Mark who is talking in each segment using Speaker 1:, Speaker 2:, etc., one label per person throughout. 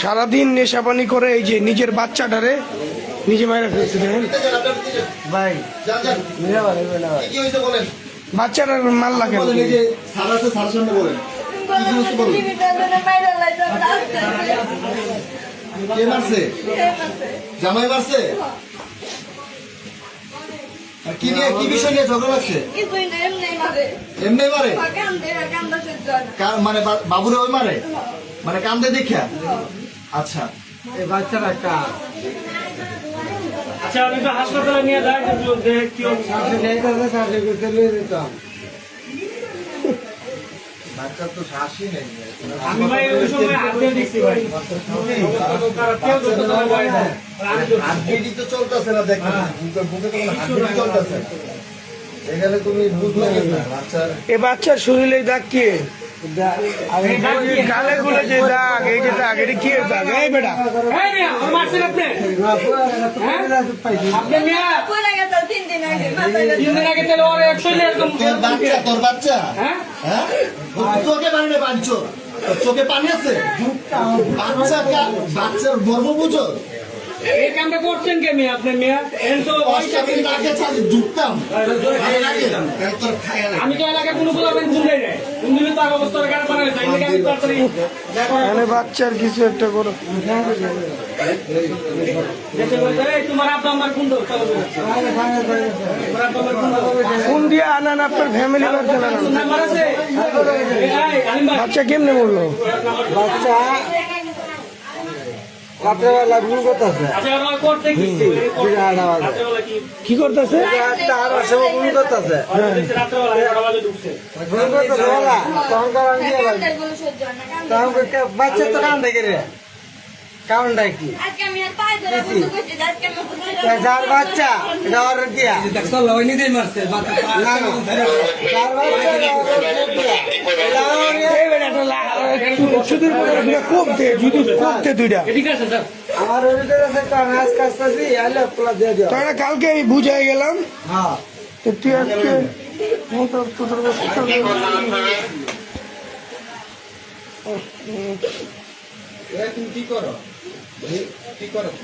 Speaker 1: সারাদিন নেশাপানি করে এই যে নিজের বাচ্চাটারে নিজে মায়েরা ফেলছে দেখেন
Speaker 2: ভাই
Speaker 1: বাচ্চাটার মাল লাগে
Speaker 3: জামাই মারছে কি নিয়ে কি বিষয় নিয়ে ঝগড়া লাগছে এমনি মারে মানে বাবুরে ওই মারে মানে কান্দে দেখা আচ্ছা
Speaker 2: এই বাচ্চারা কার
Speaker 4: আচ্ছা আমি তো হাসপাতালে নিয়ে যাই কি
Speaker 3: বাচ্চার তো শ্বাসই নেই
Speaker 4: আমি ভাই ওই সময় হাত দিয়ে দেখছি ভাই কেউ
Speaker 3: হাতবিডি তো চলতেছে না দেখো বুকে তো হাতবিডি চলতেছে এখানে তুমি বুঝলে না বাচ্চার
Speaker 1: এ বাচ্চার শরীরে দাগ কি গালে গুলো যে দাগ এই যে দাগ এটা কি দাগ এই বেটা
Speaker 3: তোর বাচ্চা হ্যাঁ চোখে পানি নেই পাঁচশো চোখে পানি আছে বাচ্চার মর্ম বুঝো
Speaker 4: এই কামটা করছেন কে মেয়ে আপনার মেয়ে আমি তো এলাকায় কোনো বলবেন শুনলে নাই তুমি তার অবস্থার কারণে বানাই
Speaker 1: বাচ্চার কিছু একটা করো
Speaker 4: তোমার আব্বা আমার কোন
Speaker 1: ফোন দিয়ে আনান আপনার ফ্যামিলি বাচ্চা কেমনে বললো
Speaker 2: বাচ্চা রাত্রেবেলা ঘুম করতেছে
Speaker 1: কি করতেছে
Speaker 2: ঘুম করতেছে বাচ্চা তো কান দেখে রে কারণটা কি যার বাচ্চা এটা অর্ডার দিয়া আমার
Speaker 1: কালকে আমি বুঝাই গেলাম
Speaker 2: হ্যাঁ
Speaker 1: তুই আজকে
Speaker 3: তুমি কি করো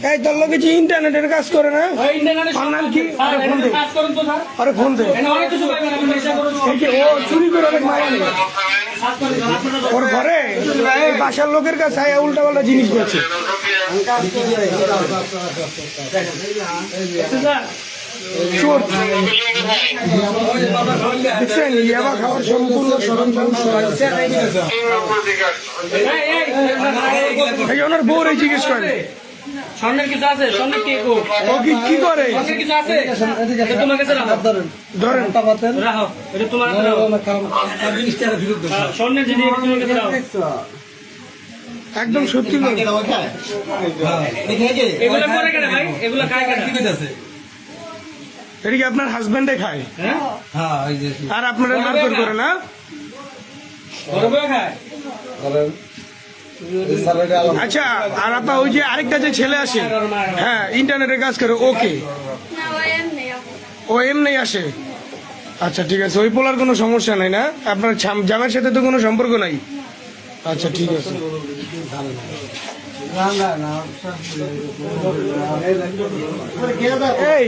Speaker 1: এই তোর লোকে যে ইন্টারনেটের কাজ করে না নাম কি আরে ফোন দে এই যে ও চুরি করে অনেক মায়া নেই ওর ঘরে বাসার লোকের কাছে উল্টা পাল্টা জিনিস করছে চোর দেখছেন ইয়াবা খাওয়ার সম্পূর্ণ সরঞ্জাম ওনার বউ এই জিজ্ঞেস করেন
Speaker 4: স্বর্ণের কিছু আছে স্বর্ণের কে
Speaker 1: ও কি করে
Speaker 4: স্বর্ণের কিছু আছে তোমার কাছে রাখো
Speaker 1: ধরেন
Speaker 4: রাখো এটা তোমার স্বর্ণের জিনিস তোমার কাছে রাখো
Speaker 1: একদম সত্যি
Speaker 4: এগুলো করে কেন ভাই এগুলো কায় কেন
Speaker 1: এটা কি আপনার হাজবেন্ডে খায় আর আপনারা মারধর করে না
Speaker 4: খায়
Speaker 1: আচ্ছা আর আপা ওই যে আরেকটা যে ছেলে আসে হ্যাঁ ইন্টারনেটের কাজ করে ওকে ও এমনি আসে আচ্ছা ঠিক আছে ওই পোলার কোনো সমস্যা নাই না আপনার জামাইয়ের সাথে তো কোনো সম্পর্ক নাই আচ্ছা ঠিক আছে এই